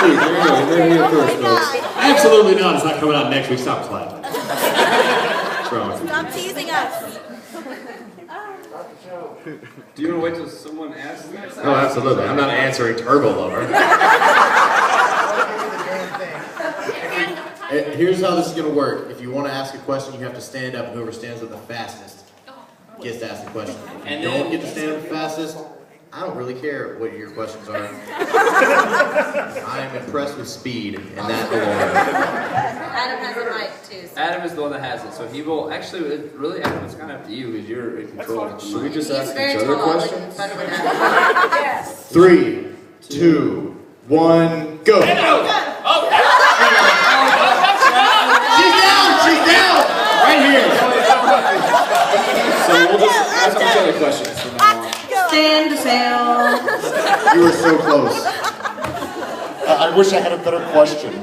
week. There you go. There you go first, folks. Absolutely not. It's not coming out next week. Stop clapping. What's wrong with you? Stop teasing us. Do you want to wait till someone asks next? Oh, absolutely. I'm not answering Turbo Lover. Here's how this is going to work. If you want to ask a question, you have to stand up, and whoever stands up the fastest gets to ask the question. If you don't get to stand up the fastest, I don't really care what your questions are. I am impressed with speed, and that alone. Adam has a mic too. So. Adam is the one that has it, so he will actually. Really, Adam, it's kind of up to you because you're in control of the mic. Should we just He's ask very each other tall. questions? Yes. 3, 2, 1, go! She's down! Right here! So we'll just ask each other questions from now on. Stand to sail. You were so close. I wish I had a better question.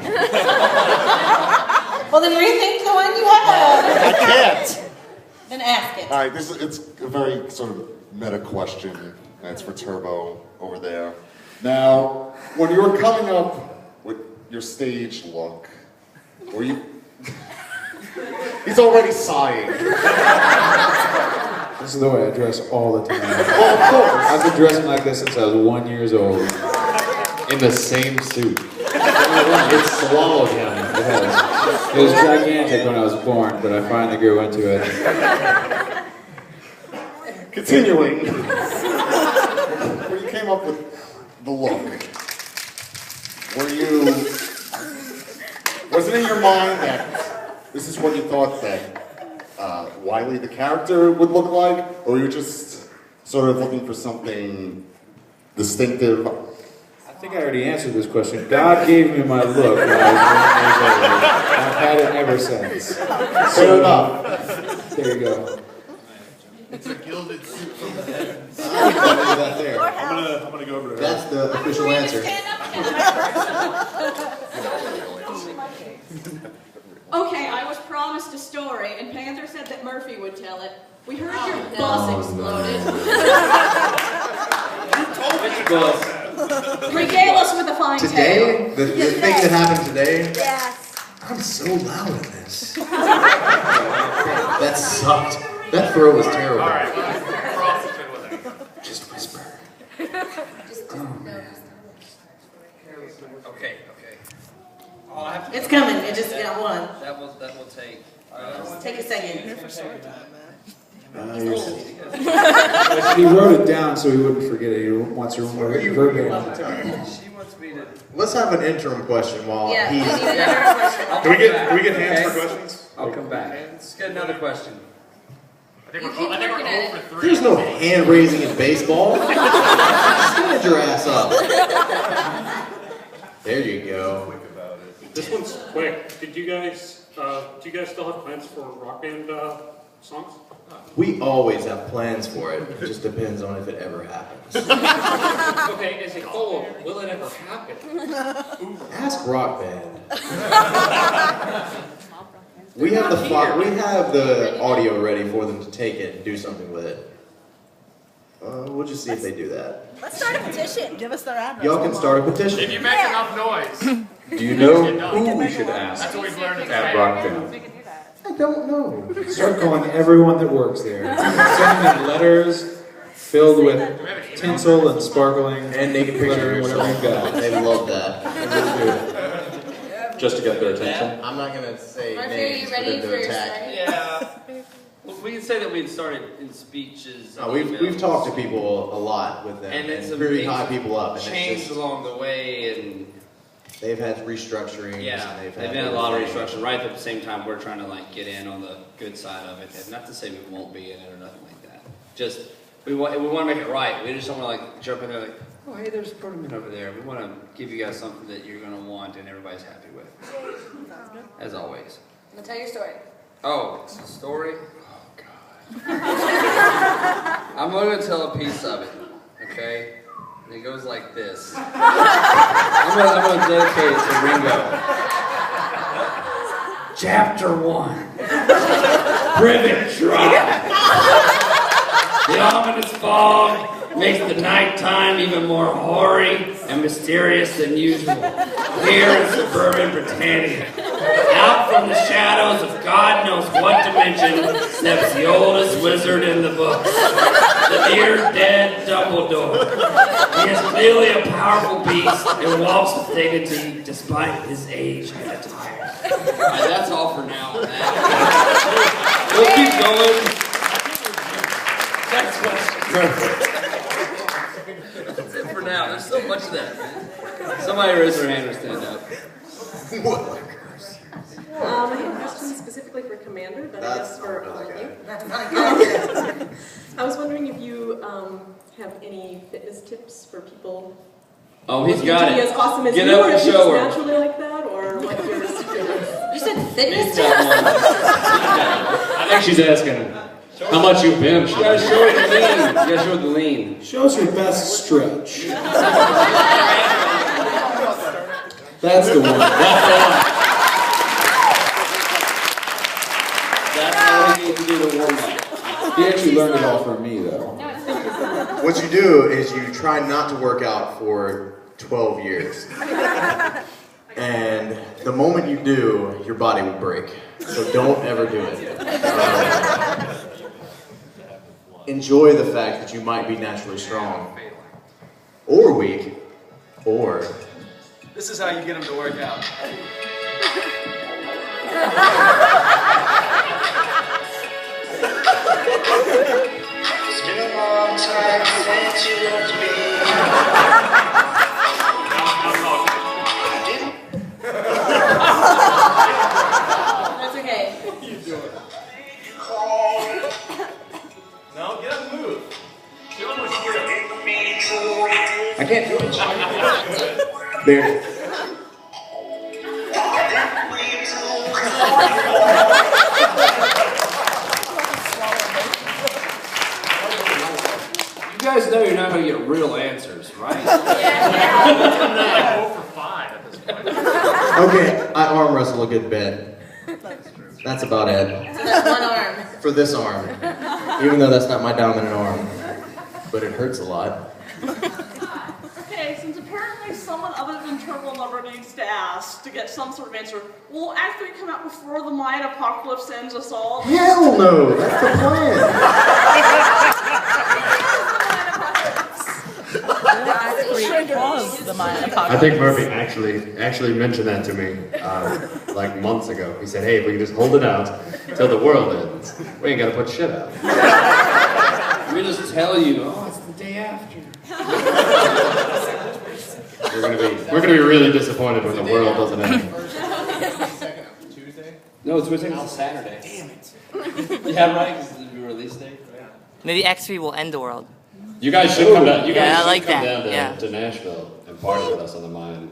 Well, then rethink the one you have. I can't. Then ask it. All right, it's a very sort of meta question, and it's for Turbo over there. Now, when you were coming up with your stage look, were you... He's already sighing. This is the way I dress all the time. Well, of course. I've been dressing like this since I was 1 year old. In the same suit. It swallowed him. It was gigantic when I was born, but I finally grew into it. Continuing. When you came up with the look, was it in your mind that this is what you thought that Wiley the character would look like, or were you just sort of looking for something distinctive? I think I already answered this question. God gave me my look when I was 1 year old. I've had it ever since. Fair enough. There you go. It's a gilded suit from the heavens. That there. I'm gonna go over to That's the official answer. Okay, I was promised a story, and Panther said that Murphy would tell it. We heard your bus exploded. Regale us with a fine tale. Today? The thing that happened today? Yes. I'm so loud in this. That sucked. That throw was terrible. Alright, we're all sitting with it. Just whisper. Okay. All I have to It's coming. You just got one. that will take. Take a second. He wrote it down so he wouldn't forget it. He wants to remember it verbatim. She wants me to. Let's have an interim question while Yeah. he's... Can we get hands for questions? I'll come back. Let's get another question. I think we're over 3. There's no hand raising in baseball. Stand your ass up. There you go. This one's quick. Do you guys still have plans for rock band songs? We always have plans for it. It just depends on if it ever happens. Okay, as a whole, will it ever happen? Ask Rock Band. We have the audio ready for them to take it and do something with it. We'll just see if they do that. Let's start a petition. Give us their address. Y'all can start a petition. If you make enough noise, Do you know who we should ask that's what we've learned in at the Rock Band? I don't know. Start calling everyone that works there. Send them letters filled with tinsel and sparkling And naked picture of whatever you've got. They love that. Just to get their attention. I'm not gonna say Murphy, are names you for ready them for to your attack. story? Yeah. Well, we can say that we had started in speeches. Oh, we've talked to people a lot with them, And then some very things high people up, and changed it's just, along the way, and they've had restructurings. yeah, and they've had been a lot of everything. restructuring. Right at the same time, we're trying to like get in on the good side of it. And not to say we won't be in it or nothing like that. Just we want to make it right. We just don't want to like jump in there like, oh hey, there's a protomen over there. We want to give you guys something that you're gonna want and everybody's happy with. As always. Now tell your story. Oh, it's a story. I'm going to tell a piece of it, okay? And it goes like this. I'm going to dedicate it to Ringo. Chapter 1. Privet Drive. The ominous fog makes the nighttime even more hoary and mysterious than usual. Here in suburban Britannia, out from the shadows of God knows what dimension, steps the oldest wizard in the books, the near-dead Dumbledore. He is clearly a powerful beast and walks with dignity despite his age and attire. Alright, that's all for now. We'll keep going. Next question. That's it for now. There's so much of that. Somebody raise their hand or stand up. I have a question specifically for Commander, but I guess for all of you. I was wondering if you have any fitness tips for people. Oh, he's got it. As awesome as Get you, up or and if you're show just her. naturally like that, or what your secret is. You said fitness He's got one. I think she's asking how much you've been. You gotta show her the lean. You gotta show her the lean. Show us your best stretch. That's the one. That's how we need to do the warm up. He actually learned it all from me, though. What you do is you try not to work out for 12 years. And the moment you do, your body will break. So don't ever do it. Enjoy the fact that you might be naturally strong, or weak, or... This is how you get them to work out. It's been a long time since you left me. That's okay. No, get up and move. Show them what you do. I can't do it. There. You guys know you're not gonna get real answers, right? Like 0 for 5 at this point. Okay, I arm wrestle a good bit. That's about it. So that's one arm. For this arm. Even though that's not my dominant arm. But it hurts a lot. Okay, since apparently someone other than Turbo Lover needs to ask to get some sort of answer, will Act 3 come out before the Mayan apocalypse ends us all? Hell no! That's the plan! I think Murphy actually mentioned that to me like months ago. He said, "Hey, if we can just hold it out till the world ends, we ain't gotta put shit out." We just tell you, oh, it's the day after. We're gonna be really disappointed when the world doesn't end. No, it's Tuesday. It's a Saturday. Damn it. Yeah, right. This is the release date. Right? Maybe X3 will end the world. You guys should come down. You guys I should like come that. down to Nashville and party with us on the Mayan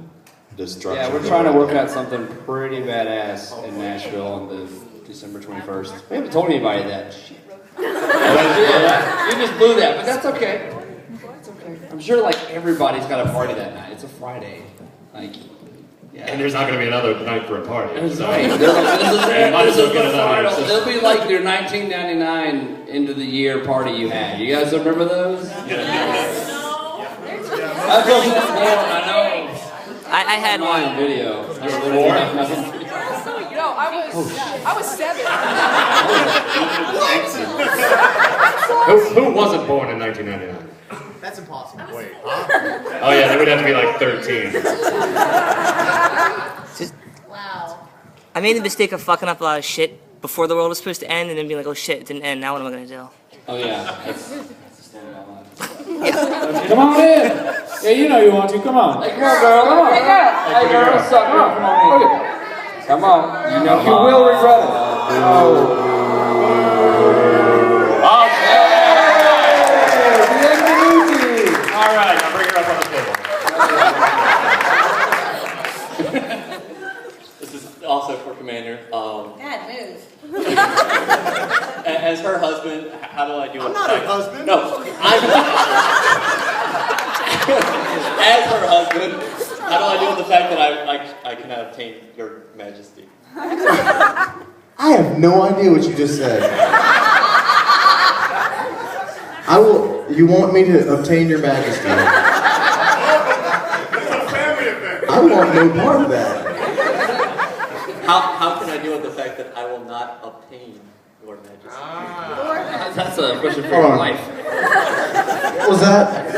destruction. Yeah, we're trying to work out something pretty badass in Nashville on the December 21st. We haven't told anybody that. Shit. You just blew that, but that's okay. It's okay. I'm sure like everybody's got a party that night. It's a Friday. Like, yeah. And there's not going to be another night for a party. That's So. right. Might as well get it out of your system. They'll be like your 1999 end of the year party you had. You guys remember those? Yes. No. I feel so bad, I know. I had one. Video. No, I was 7. Who wasn't born in 1999? That's impossible. Wait, Oh yeah, they would have to be like 13. Wow. I made the mistake of fucking up a lot of shit before the world was supposed to end, and then being like, oh shit, it didn't end. Now what am I gonna do? Oh yeah. Come on in. Yeah, you know you want to. Come on. Hey, come on, girl. Come on. Hey, girl. What's up, girl? Come on in. Come on. You know you will regret it. All right, now bring her up on the table. This is also for Commander. Dad, move. As her husband, how do I deal with I'm not her husband. No, as her husband, how do I deal with the fact that I cannot obtain your majesty? I have no idea what you just said. I will... You want me to obtain your majesty? I want no part of that. How can I deal with the fact that I will not obtain your majesty? That's a question for your life. What was that?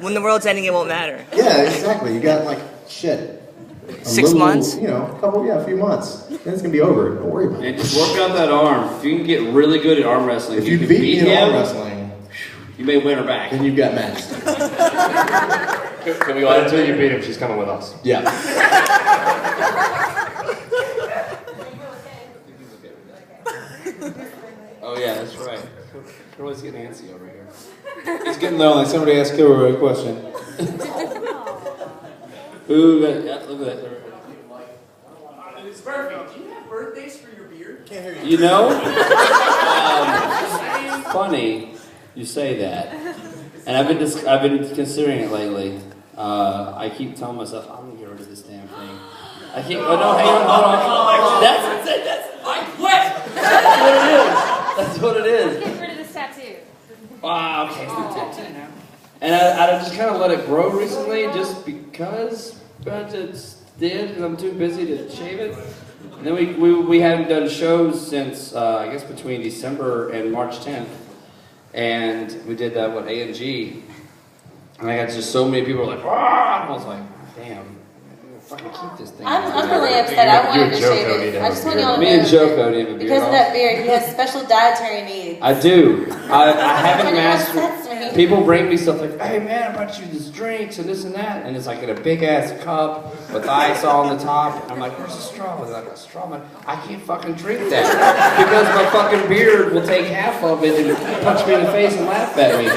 When the world's ending, it won't matter. Yeah, exactly. You got like shit. 6 months? You know, a few months. Then it's gonna be over. Don't worry about it. And just work out that arm. If you can get really good at arm wrestling, If you can beat me in him, arm wrestling, you may win her back. then you've got majesty. Can we go But until you beat him, she's coming with us. Yeah. Oh yeah, that's right. Everyone's getting antsy over here. It's getting lonely. Somebody asked Kilroy a question. Ooh, yeah, look at that. It's perfect. Do you have birthdays for your beard? Can't hear you. You know, funny you say that, and I've been considering it lately. I keep telling myself I'm gonna get rid of this damn thing. I keep. Oh no, hang on, hold on. That's I quit. That's what it is. Get rid of this tattoo. Wow, okay, it's not tattoo now. And I just kind of let it grow recently, just because I just did, because I'm too busy to shave it. And then we haven't done shows since, I guess, between December and March 10th. And we did that with A&G. And I got just so many people like, ah! I was like, damn. Fucking keep this thing. I'm really upset. I wanted to shave it. I just want y'all to know. Me and Joko need a beard. Because of that beard, he has special dietary needs. I do. I haven't And it mastered. upsets me. People bring me stuff like, hey man, I brought you these drinks and this and that. And it's like in a big ass cup with ice all on the top. I'm like, where's the straw? They're like, a straw? Man, I can't fucking drink that. Because my fucking beard will take half of it and punch me in the face and laugh at me.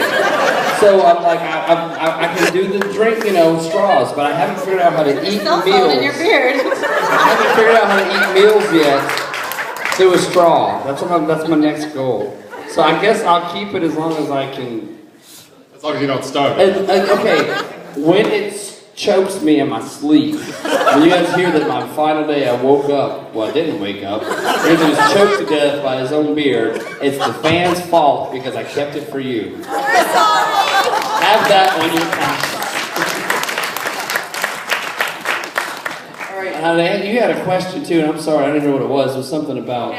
So I'm like, I can do the drink, straws, but I haven't figured out how to eat Cell phone meals. in your beard. I haven't figured out how to eat meals yet through a straw. That's my next goal. So I guess I'll keep it as long as I can. As long as you don't starve. And okay, when it chokes me in my sleep, when you guys hear that my final day I woke up, well I didn't wake up, because he was choked to death by his own beard, it's the fan's fault because I kept it for you. Have that on your conscience. All right. You had a question too, and I'm sorry, I didn't know what it was. It was something about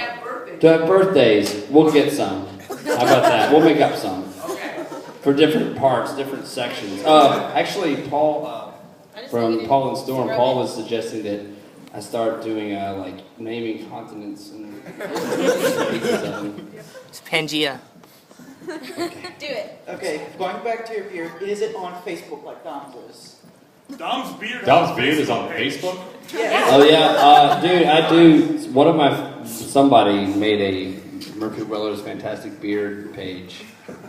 birthdays. We'll get some. How about that? We'll make up some. For different parts, different sections. Actually, Paul, from Paul and Storm, Paul was suggesting that I start doing like naming continents and pieces of them. It's Pangea. Do it. Okay, going back to your beard, is it on Facebook like Dom's is? Dom's beard. Dom's beard is on Facebook? Yeah. Oh yeah, dude, I do. Somebody made a Murphy Weller's Fantastic Beard page,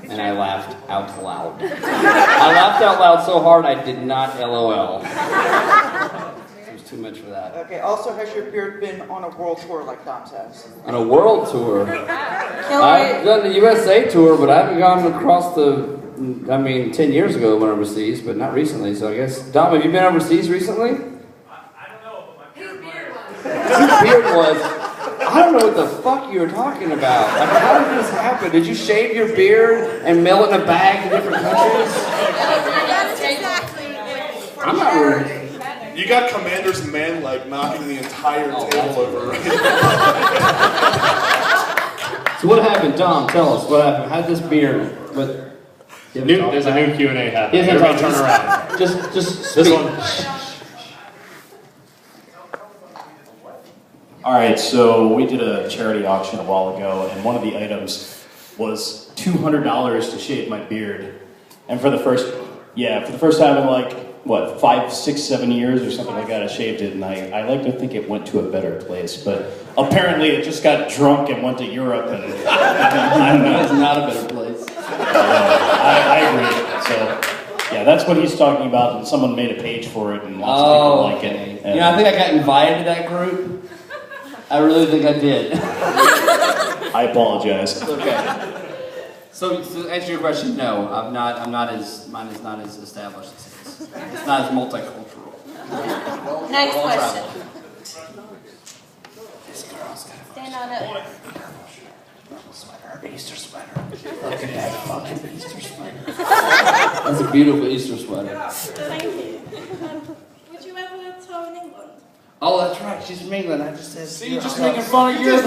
and I laughed out loud. I laughed out loud so hard I did not LOL. It was too much for that. Okay, also has your beard been on a world tour like Dom's has? On a world tour. I've done the USA tour, but I haven't gone across 10 years ago I went overseas, but not recently, so I guess. Dom, have you been overseas recently? I don't know, but my beard was. Your beard was. I don't know what the fuck you were talking about. Like, how did this happen? Did you shave your beard and mail it in a bag to different countries? I'm not rude. You got Commander's men like knocking the entire table over. So what happened, Dom? Tell us what happened. How did this beard? There's a new Q&A happening. Yes, Everybody turn around. Just this speak. one. All right, so we did a charity auction a while ago, and one of the items was $200 to shave my beard. And for the first time in like, 5, 6, 7 years or something like that, I shaved it, and I like to think it went to a better place, but apparently it just got drunk and went to Europe, and I don't know. It's not a better place. I agree. So, yeah, that's what he's talking about, and someone made a page for it, and lots of people like it. And I think I got invited to that group. I really think I did. I apologize. Okay. So to answer your question, no, mine is not as established as his. It's not as multicultural. Next We'll question. travel. Stand on up. sweater, Easter sweater. Look at that fucking Easter sweater. That's a beautiful Easter sweater. Thank you. Would you ever tour in England? Oh, that's right. She's from England. I just said. See, just making fun of Europe.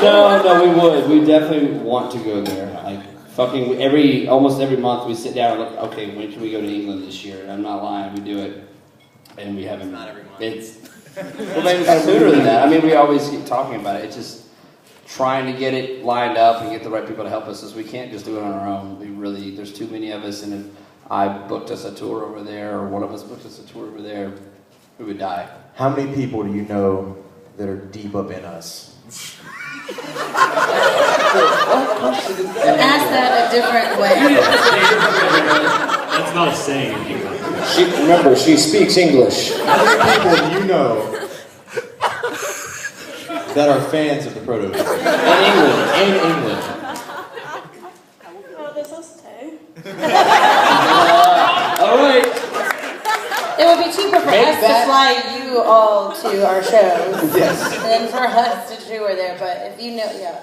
No, we would. We definitely want to go there. Like fucking almost every month we sit down and look. Okay, when can we go to England this year? And I'm not lying. We do it, and we haven't. Not every month. Well, maybe sooner than that. I mean, we always keep talking about it. It's just trying to get it lined up and get the right people to help us. As we can't just do it on our own. There's too many of us, and if I booked us a tour over there, or one of us booked us a tour over there, we would die. How many people do you know that are deep up in us? Ask that a different way. That's not a saying in English. Remember, she speaks English. How many people do you know that are fans of the protomen? In England. Oh, there's us two. All right. It would be cheaper for us to fly you all to our shows Yes. than for us to tour there, but if you know, yeah.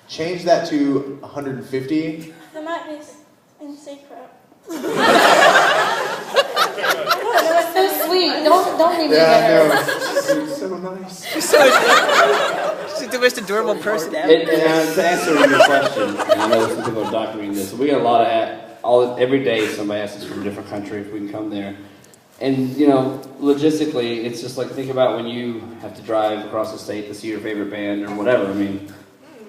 Change that to 150. There might be in secret. So sweet. Don't leave me Yeah, I there. know. She's so nice. She's the most adorable person ever. And to answer your question, and I know some people are documenting this. We get a lot of every day somebody asks us from a different country if we can come there. And, logistically, it's just like, think about when you have to drive across the state to see your favorite band or whatever. I mean,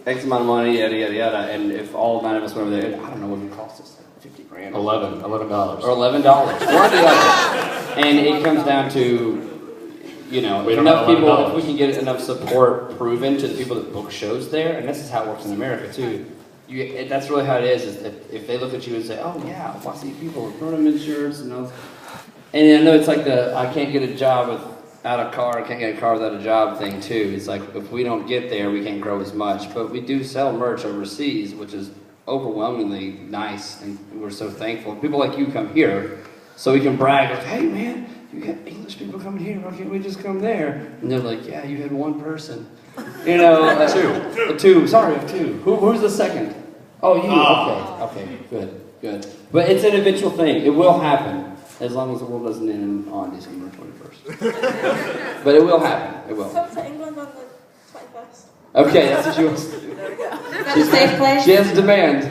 X amount of money, yada, yada, yada. And if all 9 of us went over there, I don't know what it would cost us, like 50 grand. $11. Or $11. Something like that. And it comes down to, enough people, if we can get enough support proven to the people that book shows there, and this is how it works in America, too. That's really how it is if they look at you and say, oh, yeah, I see people with tournament shirts and all. And I know it's like I can't get a job without a car, I can't get a car without a job thing too. It's like if we don't get there, we can't grow as much. But we do sell merch overseas, which is overwhelmingly nice, and we're so thankful. People like you come here, so we can brag, like, hey man, you got English people coming here, why can't we just come there? And they're like, yeah, you had one person. Two. Sorry, two. Who's the second? Oh, you. Okay, good. But it's an eventual thing. It will happen. As long as the world doesn't end on December 21st. But it will happen. It will. Come to England on the 21st. Okay, that's what she wants to do. Is that a safe place? She has a demand.